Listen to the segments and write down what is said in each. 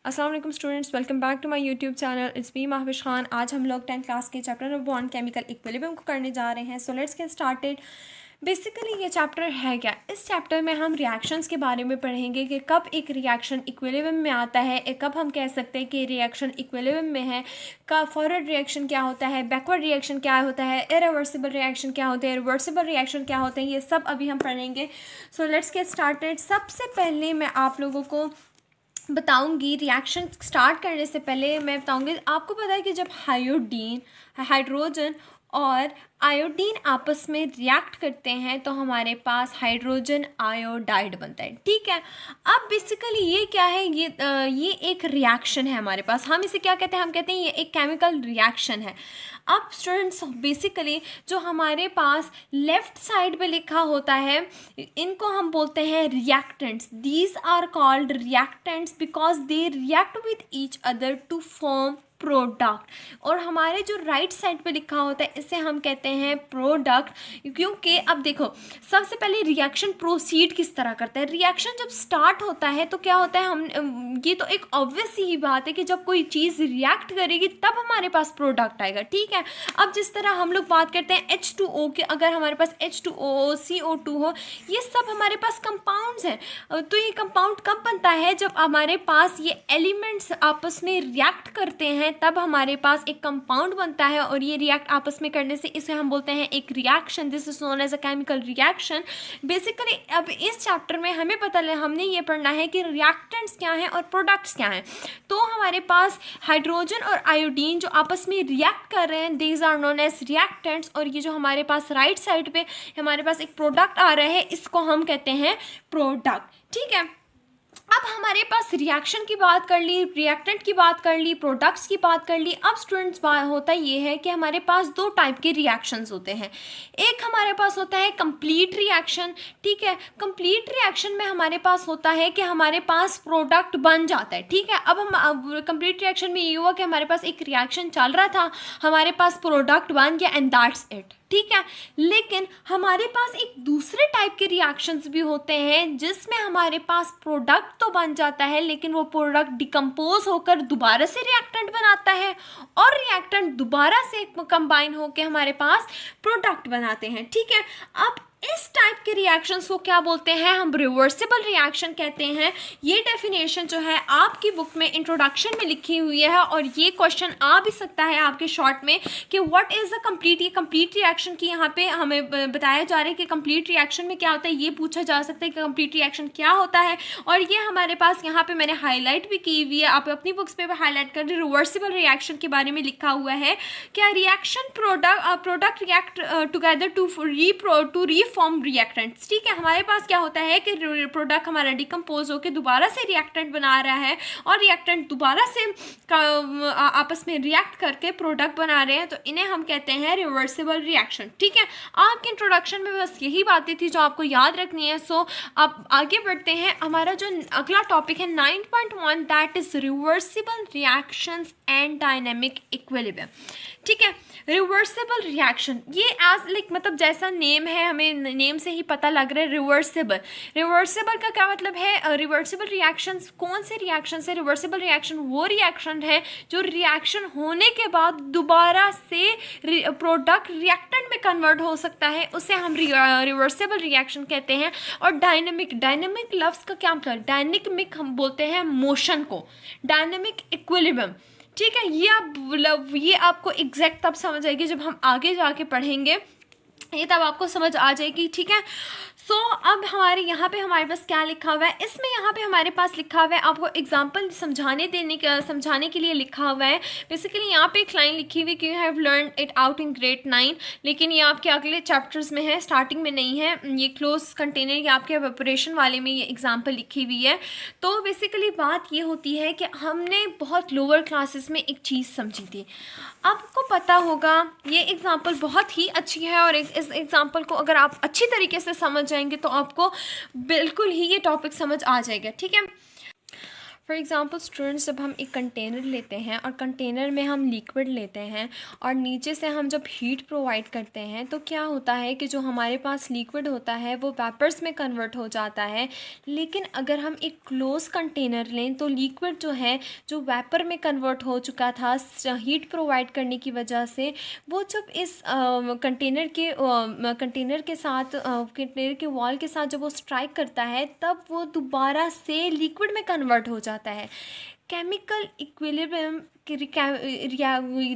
अस्सलाम वालेकुम students, welcome back to my YouTube channel. It's me Mahvish Khan. आज हम लोग 10th क्लास के चैप्टर नंबर 1 केमिकल इक्विलिब्रियम को करने जा रहे हैं। So let's get started. Basically ये चैप्टर है क्या? इस चैप्टर में हम रिएक्शंस के बारे में पढ़ेंगे कि कब एक रिएक्शन इक्विलिब्रियम में आता है, कब हम कह सकते हैं कि रिएक्शन इक्विलिब्रियम में है, कब फॉरवर्ड रिएक्शन क्या होता है, बैकवर्ड रिएक्शन क्या होता है, इरिवर्सिबल रिएक्शन क्या होते हैं, रिवर्सिबल रिएक्शन क्या होते हैं, ये सब अभी हम पढ़ेंगे। So let's get started. सबसे पहले मैं आप लोगों को बताऊंगी, रिएक्शन स्टार्ट करने से पहले मैं बताऊंगी, आपको पता है कि जब हाइड्रोजन और आयोडीन आपस में रिएक्ट करते हैं तो हमारे पास हाइड्रोजन आयोडाइड बनता है। ठीक है, अब बेसिकली ये क्या है? ये एक रिएक्शन है हमारे पास। हम इसे क्या कहते हैं? हम कहते हैं ये एक केमिकल रिएक्शन है। अब स्टूडेंट्स, बेसिकली जो हमारे पास लेफ्ट साइड पे लिखा होता है, इनको हम बोलते हैं reactants. These are called reactants because they react with each other to form product. और हमारे जो राइट साइड पे लिखा होता है, इसे हम कहते हैं प्रोडक्ट। क्योंकि अब देखो, सबसे पहले रिएक्शन प्रोसीड किस तरह करता है। रिएक्शन जब स्टार्ट होता है तो क्या होता है, ये तो एक ऑब्वियस ही बात है कि जब कोई चीज़ रिएक्ट करेगी तब हमारे पास प्रोडक्ट आएगा। ठीक है, अब जिस तरह हम लोग बात करते हैं H2O के, अगर हमारे पास H2O, CO2 हो, ये सब हमारे पास कंपाउंड्स हैं। तो ये कंपाउंड कब बनता है? जब हमारे पास ये एलिमेंट्स आपस में रिएक्ट करते हैं तब हमारे पास एक कंपाउंड बनता है। और ये रिएक्ट आपस में करने से इसे हम बोलते हैं एक reaction. This is known as a chemical reaction. Basically अब इस चैप्टर में हमें हमने ये पढ़ना है कि रिएक्टेंट्स क्या हैं और प्रोडक्ट्स क्या हैं। तो हमारे पास हाइड्रोजन और आयोडीन जो आपस में रिएक्ट कर रहे हैं, these are known as reactants. और ये जो हमारे पास राइट साइड पे हमारे पास एक प्रोडक्ट आ रहा है, इसको हम कहते हैं प्रोडक्ट। ठीक है, अब हमारे पास रिएक्शन की बात कर ली, रिएक्टेंट की बात कर ली, प्रोडक्ट्स की बात कर ली। अब स्टूडेंट्स, होता ये है कि हमारे पास दो टाइप के रिएक्शंस होते हैं। एक हमारे पास होता है कंप्लीट रिएक्शन। ठीक है, कंप्लीट रिएक्शन में हमारे पास होता है कि हमारे पास प्रोडक्ट बन जाता है। ठीक है, अब कंप्लीट रिएक्शन में ये हुआ कि हमारे पास एक रिएक्शन चल रहा था, हमारे पास प्रोडक्ट बन गया एंड दैट्स इट। ठीक है, लेकिन हमारे पास एक दूसरे टाइप के रिएक्शंस भी होते हैं जिसमें हमारे पास प्रोडक्ट तो बन जाता है लेकिन वो प्रोडक्ट डिकम्पोज होकर दोबारा से रिएक्टेंट बनाता है और रिएक्टेंट दोबारा से कंबाइन होकर हमारे पास प्रोडक्ट बनाते हैं। ठीक है, अब इस टाइप के रिएक्शंस को क्या बोलते हैं? हम रिवर्सिबल रिएक्शन कहते हैं। ये डेफिनेशन जो है आपकी बुक में इंट्रोडक्शन में लिखी हुई है और ये क्वेश्चन आ भी सकता है आपके शॉर्ट में कि व्हाट इज अ कंप्लीट। ये कंप्लीट रिएक्शन की यहाँ पे हमें बताया जा रहा है कि कंप्लीट रिएक्शन में क्या होता है, ये पूछा जा सकता है कि कंप्लीट रिएक्शन क्या होता है। और ये हमारे पास यहाँ पे मैंने हाईलाइट भी की हुई है, आप अपनी बुक्स पे हाईलाइट कर रहे। रिवर्सिबल रिएक्शन के बारे में लिखा हुआ है क्या? Reaction product react together to form reactants. ठीक है, हमारे पास क्या होता है कि प्रोडक्ट हमारा डिकम्पोज होकर दोबारा से रिएक्टेंट बना रहा है और रिएक्टेंट दोबारा से आपस में रिएक्ट करके प्रोडक्ट बना रहे हैं, तो इन्हें हम कहते हैं रिवर्सिबल रिएक्शन। ठीक है, आपके इंट्रोडक्शन में बस यही बातें थी जो आपको याद रखनी है। सो अब आगे बढ़ते हैं। हमारा जो अगला टॉपिक है 9.1, that is reversible reactions and dynamic equilibrium. ठीक है, रिवर्सिबल रिएक्शन, ये एज मतलब जैसा नेम है, हमें नेम से ही पता लग रहा है रिवर्सिबल। रिवर्सिबल का क्या मतलब है? रिवर्सिबल रिएक्शंस कौन से रिएक्शन है? रिवर्सिबल रिएक्शन वो रिएक्शन है जो रिएक्शन होने के बाद दोबारा से प्रोडक्ट रिएक्टेंट में कन्वर्ट हो सकता है, उसे हम रिवर्सिबल रिएक्शन कहते हैं। और डायनेमिक लफ्ज़ का क्या मतलब? डायनेमिक हम बोलते हैं मोशन को, डायनेमिक इक्विलिब्रियम। ठीक है, ये आपको एग्जैक्ट तब समझ आएगी जब हम आगे जाके पढ़ेंगे, ये तब आपको समझ आ जाएगी। ठीक है, सो अब यहाँ पे हमारे पास क्या लिखा हुआ है? इसमें यहाँ पे हमारे पास लिखा हुआ है, आपको एग्जांपल समझाने के लिए लिखा हुआ है। बेसिकली यहाँ पे एक लाइन लिखी हुई कि you have learn it out in grade 9, लेकिन ये आपके अगले चैप्टर्स में है, स्टार्टिंग में नहीं है। ये क्लोज कंटेनर या आपके प्रिपरेशन वाले में ये एग्जाम्पल लिखी हुई है। तो बेसिकली बात ये होती है कि हमने बहुत लोअर क्लासेस में एक चीज़ समझी थी, आपको पता होगा ये एग्जाम्पल बहुत ही अच्छी है और इस एग्जाम्पल को अगर आप अच्छी तरीके से समझ जाएंगे तो आपको बिल्कुल ही ये टॉपिक समझ आ जाएगा। ठीक है, फॉर एग्ज़ाम्पल स्टूडेंट्स, जब हम एक कंटेनर लेते हैं और कंटेनर में हम लिक्विड लेते हैं और नीचे से हम जब हीट प्रोवाइड करते हैं तो क्या होता है कि जो हमारे पास लिक्विड होता है वो वेपर्स में कन्वर्ट हो जाता है। लेकिन अगर हम एक क्लोज कंटेनर लें तो लिक्विड जो है जो वेपर में कन्वर्ट हो चुका था हीट प्रोवाइड करने की वजह से, वो जब इस कंटेनर के साथ कंटेनर के वॉल के साथ जब वो स्ट्राइक करता है तब वो दोबारा से लिक्विड में कन्वर्ट हो जाता है। केमिकल इक्विलिब्रियम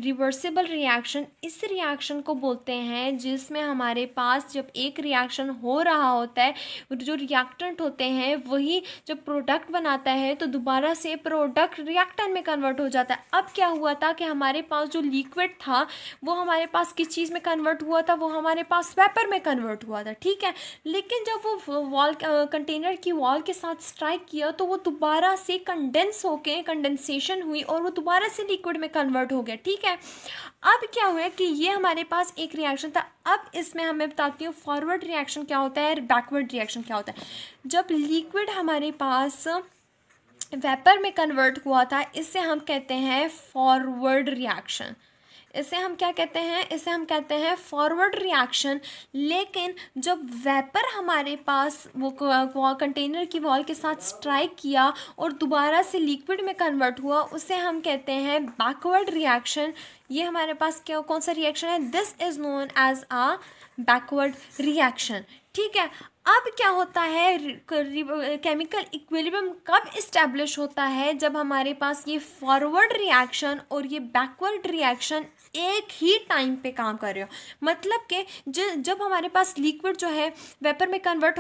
रिवर्सिबल रिएक्शन, इस रिएक्शन को बोलते हैं जिसमें हमारे पास जब एक रिएक्शन हो रहा होता है, जो रिएक्टेंट होते हैं वही जब प्रोडक्ट बनाता है तो दोबारा से प्रोडक्ट रिएक्टेंट में कन्वर्ट हो जाता है। अब क्या हुआ था कि हमारे पास जो लिक्विड था वो हमारे पास किस चीज़ में कन्वर्ट हुआ था, वो हमारे पास वेपर में कन्वर्ट हुआ था, ठीक है। लेकिन जब वो वॉल कंटेनर की वॉल के साथ स्ट्राइक किया तो वो दोबारा से कंडेंस होके कंडेंसेशन हुई और वो दोबारा से लिक्विड में कन्वर्ट हो गया, ठीक है। अब क्या हुआ कि ये हमारे पास एक रिएक्शन था। अब इसमें हमें बताती हूँ फॉरवर्ड रिएक्शन क्या होता है, बैकवर्ड रिएक्शन क्या होता है। जब लिक्विड हमारे पास वेपर में कन्वर्ट हुआ था, इससे हम कहते हैं फॉरवर्ड रिएक्शन। इसे हम क्या कहते हैं, इसे हम कहते हैं फॉरवर्ड रिएक्शन। लेकिन जब वेपर हमारे पास वो कंटेनर की वॉल के साथ स्ट्राइक किया और दोबारा से लिक्विड में कन्वर्ट हुआ, उसे हम कहते हैं बैकवर्ड रिएक्शन। ये हमारे पास क्या कौन सा रिएक्शन है, this is known as a backward reaction, ठीक है। अब क्या होता है, केमिकल इक्विलिब्रियम कब इस्टेब्लिश होता है, जब हमारे पास ये फॉरवर्ड रिएक्शन और ये बैकवर्ड रिएक्शन एक ही टाइम पे काम कर रहे हो। मतलब कि जब हमारे पास लिक्विड जो है वेपर में कन्वर्ट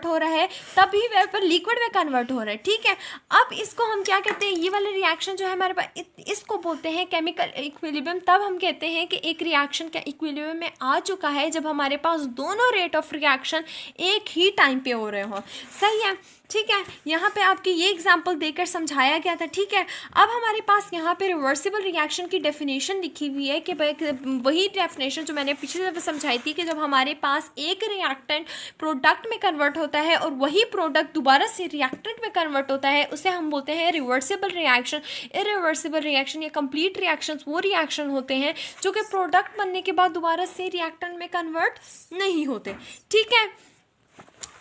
हो रहा है तभी वेपर लिक्विड में कन्वर्ट हो रहा है, ठीक है। अब इसको हम क्या कहते हैं, ये वाला रिएक्शन जो है हमारे पास, इसको बोलते हैं केमिकल इक्विलिब्रियम। तब हम कहते हैं कि एक रिएक्शन का इक्विलिब्रियम में आ चुका है जब हमारे पास दोनों रेट ऑफ रिएक्शन एक ही टाइम पे हो रहे हो, सही है, ठीक है। यहाँ पे आपकी ये एग्जांपल देकर समझाया गया था, ठीक है। अब हमारे पास यहाँ पे रिवर्सिबल रिएक्शन की डेफिनेशन लिखी हुई है कि वही डेफिनेशन जो मैंने पिछली दफ़ा समझाई थी कि जब हमारे पास एक रिएक्टेंट प्रोडक्ट में कन्वर्ट होता है और वही प्रोडक्ट दोबारा से रिएक्टेंट में कन्वर्ट होता है, उसे हम बोलते हैं रिवर्सिबल रिएक्शन। इरिवर्सिबल रिएक्शन या कंप्लीट रिएक्शंस वो रिएक्शन होते हैं जो कि प्रोडक्ट बनने के बाद दोबारा से रिएक्टेंट में कन्वर्ट नहीं होते, ठीक है।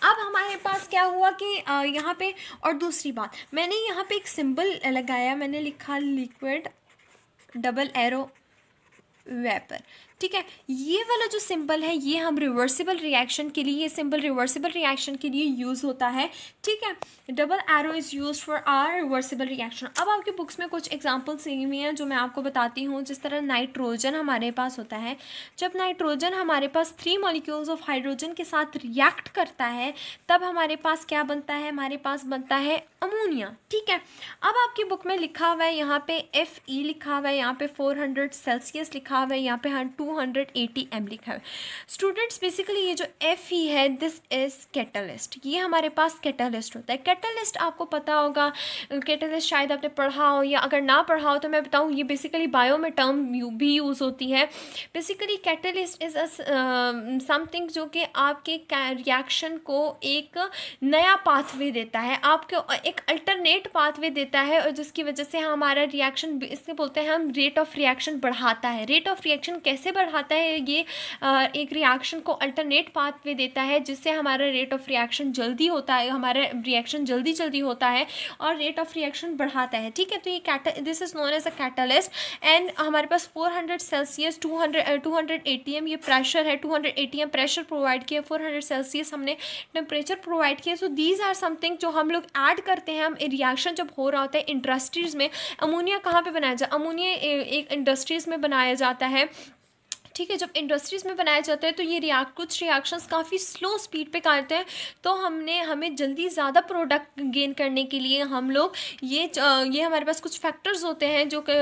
अब हमारे पास क्या हुआ कि यहाँ पे, और दूसरी बात, मैंने यहाँ पे एक सिंबल लगाया, मैंने लिखा लिक्विड डबल एरो वेपर, ठीक है। ये वाला जो सिंबल है ये हम रिवर्सिबल रिएक्शन के लिए, ये सिंबल रिवर्सिबल रिएक्शन के लिए यूज़ होता है, ठीक है। Double arrow is used for are reversible reaction. अब आपके बुक्स में कुछ एग्जांपल्स दी हुई हैं जो मैं आपको बताती हूँ। जिस तरह नाइट्रोजन हमारे पास होता है, जब नाइट्रोजन हमारे पास 3 मॉलिक्यूल्स ऑफ हाइड्रोजन के साथ रिएक्ट करता है तब हमारे पास क्या बनता है, हमारे पास बनता है अमोनिया, ठीक है। अब आपकी बुक में लिखा हुआ है यहाँ पे Fe लिखा हुआ है, यहाँ पे 400 सेल्सियस लिखा हुआ है, यहाँ पे 280 m लिखा है। स्टूडेंट्स बेसिकली ये जो Fe है दिस इज कैटलिस्ट, ये हमारे पास कैटलिस्ट होता है। कैटलिस्ट आपको पता होगा, कैटलिस्ट शायद आपने पढ़ा हो या अगर ना पढ़ा हो तो मैं बताऊँ, ये बेसिकली बायो में टर्म भी यूज़ होती है। बेसिकली कैटलिस्ट इज समथिंग जो कि आपके रिएक्शन को एक नया पाथवे देता है, आपको एक अल्टरनेट पाथवे देता है और जिसकी वजह से हमारा रिएक्शन, इससे बोलते हैं हम रेट ऑफ रिएक्शन बढ़ाता है। रेट ऑफ रिएक्शन कैसे बढ़ाता है, ये एक रिएक्शन को अल्टरनेट पाथवे देता है जिससे हमारा रेट ऑफ रिएक्शन जल्दी होता है, हमारा रिएक्शन जल्दी होता है और रेट ऑफ रिएक्शन बढ़ाता है, ठीक है। तो ये this is known as a catalyst. And हमारे पास 400 सेल्सियस 280 m ये प्रेशर है, 280 m प्रेशर प्रोवाइड किया, 400 सेल्सियस हमने टेम्परेचर प्रोवाइड किया। सो दीज आर समथिंग जो हम लोग ऐड करते हैं। हम रिएक्शन जब हो रहा होता है इंडस्ट्रीज़ में, अमोनिया कहाँ पे बनाया जाता है, अमोनिया एक इंडस्ट्रीज़ में बनाया जाता है, ठीक है। जब इंडस्ट्रीज़ में बनाया जाता है तो ये कुछ रिएक्शंस काफ़ी स्लो स्पीड पे करते हैं, तो हमें जल्दी ज़्यादा प्रोडक्ट गेन करने के लिए हम लोग ये हमारे पास कुछ फैक्टर्स होते हैं जो कि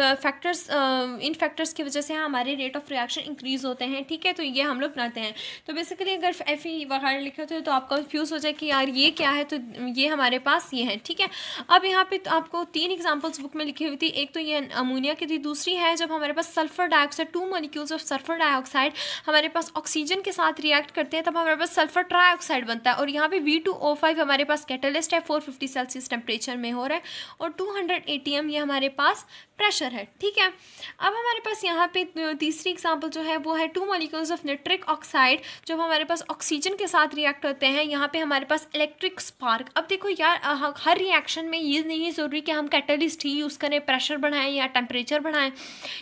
इन फैक्टर्स की वजह से हमारे रेट ऑफ रिएक्शन इंक्रीज़ होते हैं, ठीक है। तो ये हम लोग बनाते हैं। तो बेसिकली अगर Fe वगैरह लिखे होते हैं तो आपका कंफ्यूज हो जाए कि यार ये क्या है, तो ये हमारे पास ये है, ठीक है। अब यहाँ पे तो आपको 3 एग्जाम्पल्स बुक में लिखी हुई थी। एक तो ये अमोनिया की थी, दूसरी है जब हमारे पास sulphur dioxide, 2 molecules of sulphur dioxide हमारे पास ऑक्सीजन के साथ रिएक्ट करते हैं, तब हमारे पास सल्फर ट्राइऑक्साइड बनता है। और यहाँ पे V2O5 हमारे पास कैटलिस्ट है, 450 सेल्सियस टेम्परेचर में हो रहा है, और 200 ATM ये हमारे पास प्रेशर है। ठीक है, अब हमारे पास यहाँ पे तीसरी एग्जांपल जो है वो है 2 मॉलिक्यूल्स ऑफ नाइट्रिक ऑक्साइड जब हमारे पास ऑक्सीजन के साथ रिएक्ट करते हैं, यहाँ पे हमारे पास इलेक्ट्रिक स्पार्क। अब देखो यार, हर रिएक्शन में ये नहीं ज़रूरी कि हम कैटलिस्ट ही यूज़ करें, प्रेशर बढ़ाएं या टेम्परेचर बढ़ाएं।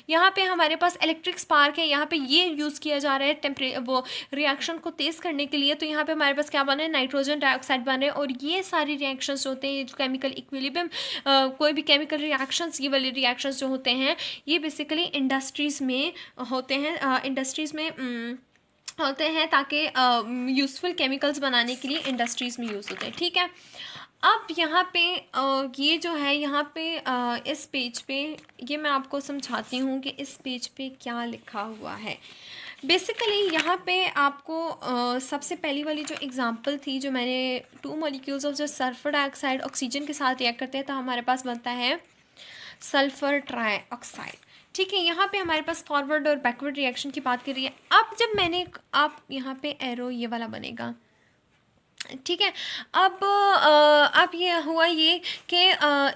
यहाँ पे हमारे पास इलेक्ट्रिक स्पार्क है, यहाँ पे ये यूज़ किया जा रहा है वो रिएक्शन को तेज़ करने के लिए। तो यहाँ पे हमारे पास क्या बन रहा है, नाइट्रोजन डाइऑक्साइड बन रहे हैं। और ये सारी रिएक्शंस होते हैं, जो केमिकल इक्विलिब्रियम कोई भी केमिकल रिएक्शंस, ये वाले रिएक्शंस जो होते हैं ये बेसिकली इंडस्ट्रीज़ में होते हैं, इंडस्ट्रीज़ में होते हैं ताकि यूज़फुल केमिकल्स बनाने के लिए इंडस्ट्रीज़ में यूज़ होते हैं। ठीक है, अब यहाँ पे ये जो है, यहाँ पे इस पेज पे ये मैं आपको समझाती हूँ कि इस पेज पे क्या लिखा हुआ है। बेसिकली यहाँ पे आपको सबसे पहली वाली जो एग्जांपल थी, जो मैंने 2 मॉलिक्यूल्स ऑफ जो सल्फर डाइऑक्साइड ऑक्सीजन के साथ रिएक्ट करते हैं तो हमारे पास बनता है सल्फर ट्राइऑक्साइड। ठीक है, यहाँ पे हमारे पास फॉरवर्ड और बैकवर्ड रिएक्शन की बात कर रही है। अब जब मैंने आप यहाँ पे एरो ये वाला बनेगा, ठीक है। अब ये हुआ ये कि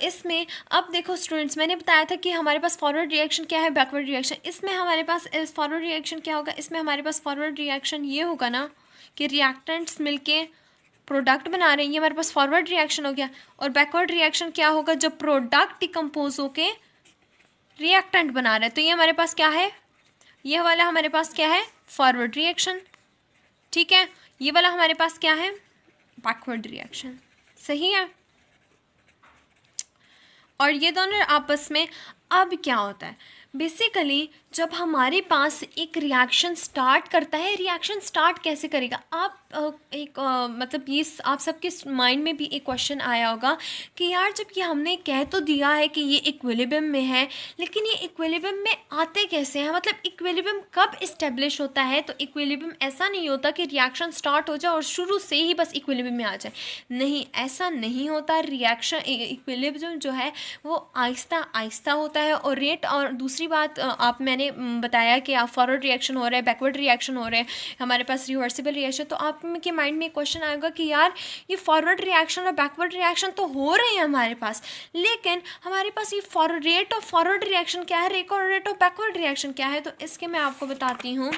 इसमें अब देखो स्टूडेंट्स, मैंने बताया था कि हमारे पास फॉरवर्ड रिएक्शन क्या है, बैकवर्ड रिएक्शन। इसमें हमारे पास फॉरवर्ड रिएक्शन क्या होगा, इसमें हमारे पास फॉरवर्ड रिएक्शन ये होगा ना कि रिएक्टेंट्स मिलके प्रोडक्ट बना रहे हैं, ये हमारे पास फॉरवर्ड रिएक्शन हो गया। और बैकवर्ड रिएक्शन क्या होगा, जब प्रोडक्ट डिकम्पोज होके रिएक्टेंट बना रहे हैं, तो ये हमारे पास क्या है, ये वाला हमारे पास क्या है, फॉरवर्ड रिएक्शन। ठीक है, ये वाला हमारे पास क्या है, बैकवर्ड रिएक्शन। सही है, और ये दोनों आपस में अब क्या होता है, बेसिकली जब हमारे पास एक रिएक्शन स्टार्ट करता है, रिएक्शन स्टार्ट कैसे करेगा, आप मतलब ये आप सबके माइंड में भी एक क्वेश्चन आया होगा कि यार जब ये हमने कह तो दिया है कि ये इक्विलिब्रियम में है, लेकिन ये इक्विलिब्रियम में आते कैसे हैं, मतलब इक्विलिब्रियम कब इस्टेब्लिश होता है। तो इक्विलिब्रियम ऐसा नहीं होता कि रिएक्शन स्टार्ट हो जाए और शुरू से ही बस इक्विलिब्रियम में आ जाए, नहीं, ऐसा नहीं होता। रिएक्शन इक्विलिब्रियम जो है वो आहिस्ता आहिस्ता होता है। और रेट, और दूसरी बात आप मैंने बताया कि आप फॉरवर्ड रिएक्शन हो रहा है, बैकवर्ड रिएक्शन हो रहे हैं, हमारे पास रिवर्सिबल रिएक्शन। तो आपके माइंड में एक क्वेश्चन आएगा कि यार ये फॉरवर्ड रिएक्शन और बैकवर्ड रिएक्शन तो हो रहे हैं हमारे पास, लेकिन हमारे पास ये रेट ऑफ फॉरवर्ड रिएक्शन क्या है, रेट ऑफ बैकवर्ड रिएक्शन क्या है। तो इसके मैं आपको बताती हूँ।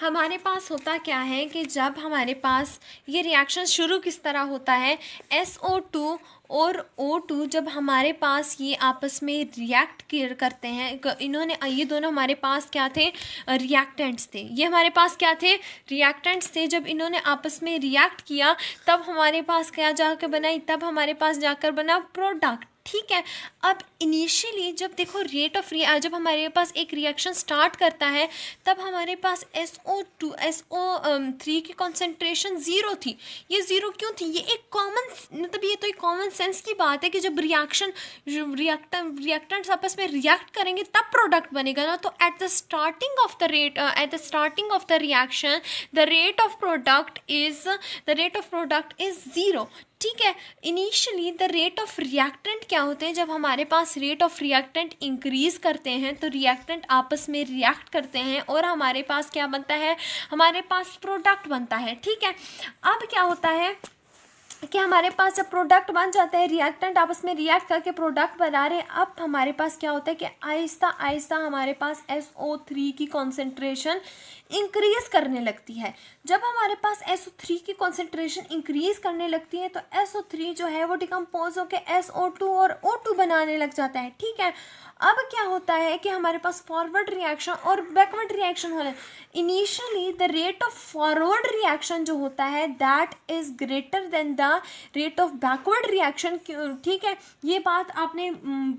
हमारे पास होता क्या है कि जब हमारे पास ये रिएक्शन शुरू किस तरह होता है, SO2 और O2 जब हमारे पास ये आपस में रिएक्ट करते हैं, इन्होंने, ये दोनों हमारे पास क्या थे, रिएक्टेंट्स थे। ये हमारे पास क्या थे, रिएक्टेंट्स थे। जब इन्होंने आपस में रिएक्ट किया तब हमारे पास क्या जाकर बना, तब हमारे पास जाकर बना प्रोडक्ट। ठीक है, अब इनिशियली जब देखो जब हमारे पास एक रिएक्शन स्टार्ट करता है तब हमारे पास SO3 की कॉन्सेंट्रेशन 0 थी। ये 0 क्यों थी, ये एक कॉमन, मतलब ये तो एक कॉमन सेंस की बात है कि जब रिएक्टेंट्स आपस में रिएक्ट करेंगे तब प्रोडक्ट बनेगा ना। तो at the starting of the reaction the rate of product is 0। ठीक है, initially the rate of reactant क्या होते हैं, जब हमारे पास रेट ऑफ रिएक्टेंट इंक्रीज करते हैं तो रिएक्टेंट आपस में रिएक्ट करते हैं और हमारे पास क्या बनता है, हमारे पास प्रोडक्ट बनता है। ठीक है, अब क्या होता है कि हमारे पास जब प्रोडक्ट बन जाता है, रिएक्टेंट आपस में रिएक्ट करके प्रोडक्ट बना रहे हैं, अब हमारे पास क्या होता है कि आहिस्ता आहिस्ता हमारे पास SO3 की कॉन्सेंट्रेशन इंक्रीज़ करने लगती है। जब हमारे पास SO3 की कॉन्सेंट्रेशन इंक्रीज़ करने लगती है तो SO3 जो है वो डिकम्पोज होकर SO2 और O2 बनाने लग जाता है। ठीक है, अब क्या होता है कि हमारे पास फॉरवर्ड रिएक्शन और बैकवर्ड रिएक्शन हो रहा है। Initially the rate of forward reaction जो होता है that is greater than the rate of backward reaction. ठीक है, ये बात आपने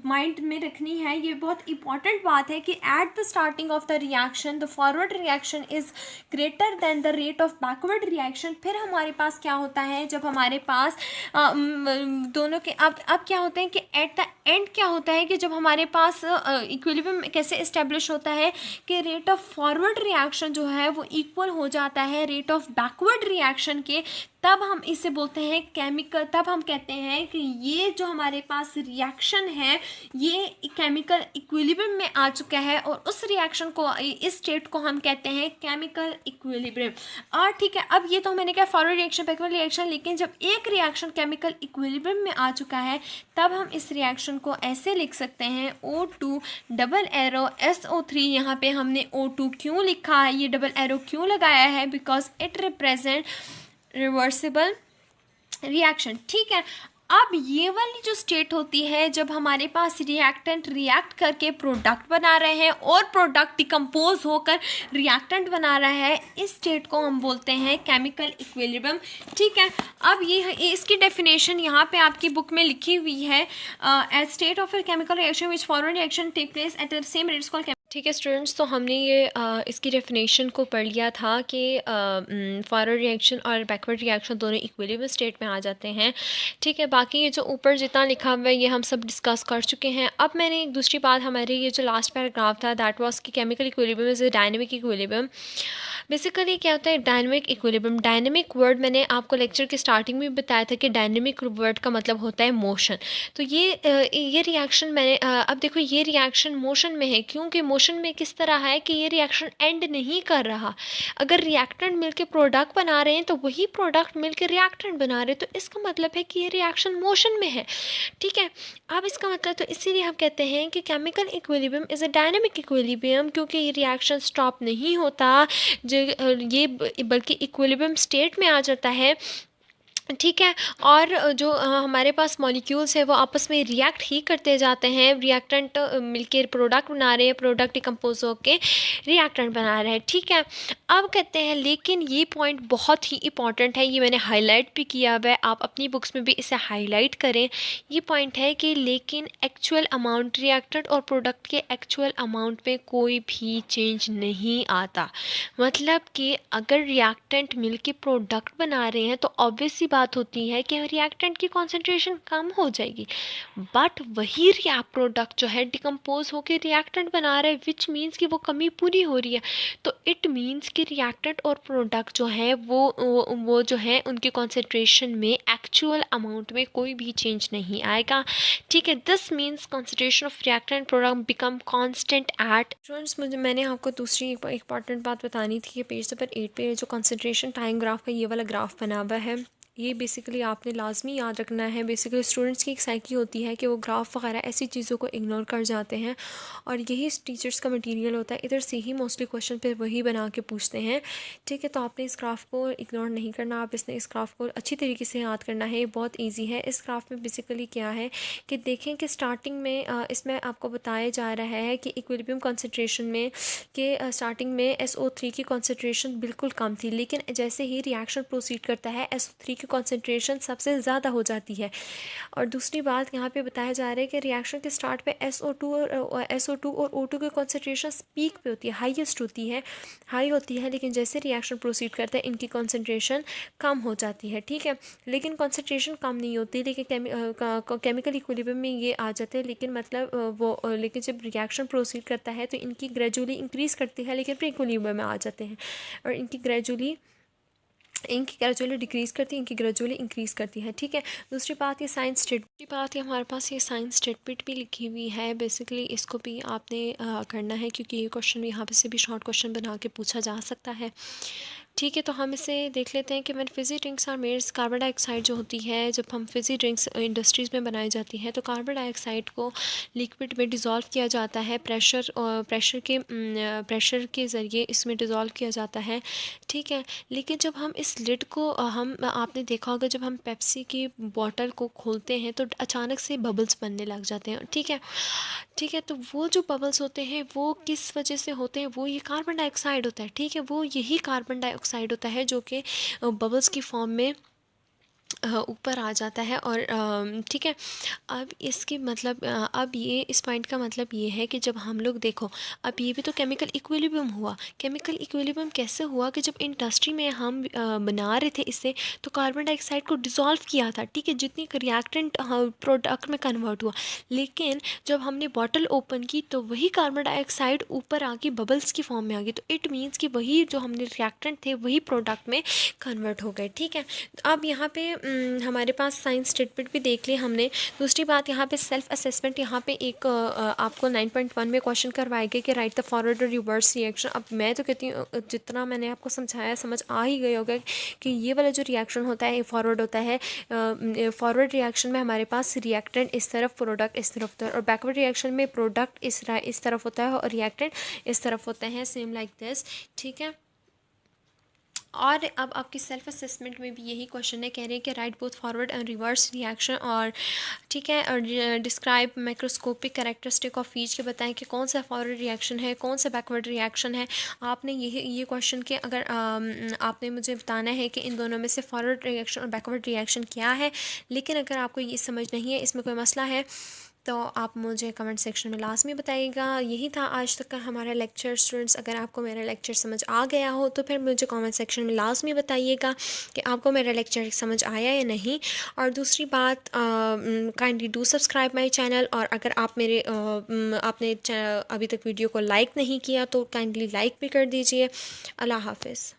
माइंड में रखनी है, ये बहुत इंपॉर्टेंट बात है कि at the starting of the reaction the forward reaction is greater than the rate of backward reaction. फिर हमारे पास क्या होता है, जब हमारे पास दोनों के अब क्या होते हैं कि एट द एंड क्या होता है कि जब हमारे पास इक्विलिब्रियम कैसे इस्टेब्लिश होता है कि रेट ऑफ फॉरवर्ड रिएक्शन जो है वो इक्वल हो जाता है रेट ऑफ बैकवर्ड रिएक्शन के, तब हम इसे बोलते हैं केमिकल, तब हम कहते हैं कि ये जो हमारे पास रिएक्शन है ये केमिकल इक्विलिब्रियम में आ चुका है, और उस रिएक्शन को, इस स्टेट को हम कहते हैं केमिकल इक्विलिब्रियम। और ठीक है, अब ये तो मैंने कहा फॉरवर्ड रिएक्शन, बैकवर्ड रिएक्शन, लेकिन जब एक रिएक्शन केमिकल इक्विलिब्रियम में आ चुका है तब हम इस रिएक्शन को ऐसे लिख सकते हैं O2 डबल एरो SO3। यहाँ पे हमने O2 क्यों लिखा है, ये डबल एरो क्यों लगाया है, because it represent reversible reaction. ठीक है, अब ये वाली जो स्टेट होती है जब हमारे पास रिएक्टेंट रिएक्ट करके प्रोडक्ट बना रहे हैं और प्रोडक्ट डिकम्पोज होकर रिएक्टेंट बना रहा है, इस स्टेट को हम बोलते हैं केमिकल इक्विलिब्रियम। ठीक है, अब ये इसकी डेफिनेशन यहाँ पे आपकी बुक में लिखी हुई है, at state of a chemical reaction which forward reaction take place at the same rates called. ठीक है स्टूडेंट्स, तो हमने ये इसकी डेफिनेशन को पढ़ लिया था कि फॉरवर्ड रिएक्शन और बैकवर्ड रिएक्शन दोनों इक्विलिब्रियम स्टेट में आ जाते हैं। ठीक है, बाकी ये जो ऊपर जितना लिखा हुआ है ये हम सब डिस्कस कर चुके हैं। अब मैंने एक दूसरी बात, हमारे ये जो लास्ट पैराग्राफ था दैट वाज कि chemical equilibrium is a dynamic equilibrium. Basically क्या होता है डायनेमिक इक्विलिब्रियम? डायनेमिक वर्ड मैंने आपको लेक्चर के स्टार्टिंग में बताया था कि डायनेमिक वर्ड का मतलब होता है मोशन। तो ये रिएक्शन मैंने अब देखो ये रिएक्शन मोशन में है, क्योंकि मोशन में किस तरह है कि ये रिएक्शन एंड नहीं कर रहा। अगर रिएक्टेंट मिलके प्रोडक्ट बना रहे हैं तो वही प्रोडक्ट मिलके रिएक्टेंट बना रहे हैं, तो इसका मतलब है कि ये रिएक्शन मोशन में है। ठीक है, अब इसका मतलब, तो इसीलिए हम कहते हैं कि chemical equilibrium is a dynamic equilibrium, क्योंकि ये रिएक्शन स्टॉप नहीं होता, ये बल्कि इक्विलिब्रियम स्टेट में आ जाता है। ठीक है, और जो हमारे पास मॉलिक्यूल्स है वो आपस में रिएक्ट ही करते जाते हैं, रिएक्टेंट मिलके प्रोडक्ट बना रहे हैं, प्रोडक्ट डिकम्पोज होके रिएक्टेंट बना रहे हैं। ठीक है, अब कहते हैं, लेकिन ये पॉइंट बहुत ही इंपॉर्टेंट है, ये मैंने हाईलाइट भी किया हुआ है, आप अपनी बुक्स में भी इसे हाईलाइट करें। ये पॉइंट है कि लेकिन एक्चुअल अमाउंट रिएक्टेंट और प्रोडक्ट के एक्चुअल अमाउंट में कोई भी चेंज नहीं आता। मतलब कि अगर रिएक्टेंट मिलके प्रोडक्ट बना रहे हैं तो ऑब्वियसली बात होती है कि रिएक्टेंट की कॉन्सेंट्रेशन कम हो जाएगी, बट वही प्रोडक्ट जो है डिकम्पोज होकर रिएक्टेंट बना रहा है, विच मीन्स कि वो कमी पूरी हो रही है। तो इट मीन्स कि रिएक्टेंट और प्रोडक्ट जो है वो जो है उनकी कॉन्सेंट्रेशन में एक्चुअल अमाउंट में कोई भी चेंज नहीं आएगा। ठीक है, this means concentration of reactant product become constant at. Students, मैंने आपको दूसरी इंपॉर्टेंट बात बतानी थी कि पेज नंबर 8 पे जो कॉन्सेंट्रेशन टाइम ग्राफ का ये वाला ग्राफ बना हुआ है, ये बेसिकली आपने लाजमी याद रखना है। बेसिकली स्टूडेंट्स की एक साइकी होती है कि वो ग्राफ वगैरह ऐसी चीज़ों को इग्नोर कर जाते हैं, और यही टीचर्स का मटेरियल होता है, इधर से ही मोस्टली क्वेश्चन पे वही बना के पूछते हैं। ठीक है, तो आपने इस ग्राफ को इग्नोर नहीं करना, आप इस ग्राफ को अच्छी तरीके से याद करना है, ये बहुत ईजी है। इस ग्राफ में बेसिकली क्या है कि देखें कि स्टार्टिंग में इसमें आपको बताया जा रहा है कि इक्विलिब्रियम कॉन्सेंट्रेशन में कि स्टार्टिंग में SO3 की कॉन्सेंट्रेशन बिल्कुल कम थी, लेकिन जैसे ही रिएक्शन प्रोसीड करता है SO3 की कॉन्सेंट्रेशन सबसे ज़्यादा हो जाती है। और दूसरी बात यहाँ पे बताया जा रहा है कि रिएक्शन के स्टार्ट पे SO2 और O2 की कॉन्सेंट्रेशन पीक पे होती है, हाईएस्ट होती है, हाई होती है, लेकिन जैसे रिएक्शन प्रोसीड करता है इनकी कॉन्सेंट्रेशन कम हो जाती है। ठीक है, लेकिन कॉन्सेंट्रेशन कम नहीं होती, लेकिन केमिकल इक्विलिब्रियम में ये आ जाते हैं, लेकिन मतलब लेकिन जब रिएक्शन प्रोसीड करता है तो इनकी ग्रेजुअली इंक्रीज़ करती है, लेकिन फिर इक्विलिब्रियम में आ जाते हैं, और इनकी ग्रेजुअली डिक्रीज़ करती है, इनकी ग्रेजुअली इंक्रीज़ करती है। ठीक है, दूसरी बात ये साइंस स्टेटमेंट की बात है, हमारे पास ये साइंस स्टेटमेंट भी लिखी हुई है। बेसिकली इसको भी आपने करना है, क्योंकि ये क्वेश्चन यहाँ पे से भी शॉर्ट क्वेश्चन बना के पूछा जा सकता है। ठीक है, तो हम इसे देख लेते हैं कि when fizzy drinks are made, carbon dioxide जो होती है, जब हम फिजी ड्रिंक्स इंडस्ट्रीज़ में बनाई जाती है तो कार्बन डाइऑक्साइड को लिक्विड में डिज़ोल्व किया जाता है, प्रेशर के ज़रिए इसमें डिज़ोल्व किया जाता है। ठीक है, लेकिन जब हम इस लिड को आपने देखा होगा, जब हम पेप्सी की बॉटल को खोलते हैं तो अचानक से बबल्स बनने लग जाते हैं। ठीक है, तो वो जो बबल्स होते हैं वो किस वजह से होते हैं? वो ये कार्बन डाइऑक्साइड होता है। ठीक है, वो यही कार्बन डाइऑक्साइड होता है जो कि बबल्स की फॉर्म में ऊपर आ जाता है और ठीक है। अब इसकी मतलब अब ये इस पॉइंट का मतलब ये है कि जब हम लोग देखो, अब ये भी तो केमिकल इक्विलिब्रियम हुआ। केमिकल इक्विलिब्रियम कैसे हुआ कि जब इंडस्ट्री में हम बना रहे थे इससे, तो कार्बन डाइऑक्साइड को डिज़ोल्व किया था, ठीक है, जितनी रिएक्टेंट प्रोडक्ट में कन्वर्ट हुआ। लेकिन जब हमने बॉटल ओपन की तो वही कार्बन डाइऑक्साइड ऊपर आके बबल्स की फॉर्म में आ गई। तो इट मीन्स कि वही जो हमने रिएक्टेंट थे वही प्रोडक्ट में कन्वर्ट हो गए, ठीक है। अब यहाँ पे हमारे पास साइंस स्टेटमेंट भी देख लिया हमने। दूसरी बात यहाँ पे सेल्फ असेसमेंट, यहाँ पे एक आपको 9.1 में क्वेश्चन करवाया गया कि राइट द फॉरवर्ड और रिवर्स रिएक्शन। अब मैं तो कहती हूँ जितना मैंने आपको समझाया समझ आ ही गया होगा कि ये वाला जो रिएक्शन होता है फॉरवर्ड होता है। फॉरवर्ड रिएक्शन में हमारे पास रिएक्टेंट इस तरफ, प्रोडक्ट इस तरफ होता है, और बैकवर्ड रिएक्शन में प्रोडक्ट इस तरफ होता है और रिएक्टेंट इस तरफ होते हैं, सेम लाइक दिस, ठीक है। और अब आपकी सेल्फ असेसमेंट में भी यही क्वेश्चन है, कह रहे हैं कि right both forward and reverse reaction, और ठीक है, और describe microscopic characteristic of each, के बताएं कि कौन सा फॉरवर्ड रिएक्शन है, कौन सा बैकवर्ड रिएक्शन है। आपने ये क्वेश्चन के अगर आपने मुझे बताना है कि इन दोनों में से फॉरवर्ड रिएक्शन और बैकवर्ड रिएक्शन क्या है। लेकिन अगर आपको ये समझ नहीं है, इसमें कोई मसला है, तो आप मुझे कमेंट सेक्शन में लाजमी बताइएगा। यही था आज तक का हमारा लेक्चर। स्टूडेंट्स, अगर आपको मेरा लेक्चर समझ आ गया हो तो फिर मुझे कमेंट सेक्शन में लाजमी बताइएगा कि आपको मेरा लेक्चर समझ आया या नहीं। और दूसरी बात, kindly do subscribe my channel. और अगर आप आपने अभी तक वीडियो को लाइक नहीं किया तो काइंडली लाइक भी कर दीजिए। अल्लाह हाफिज़।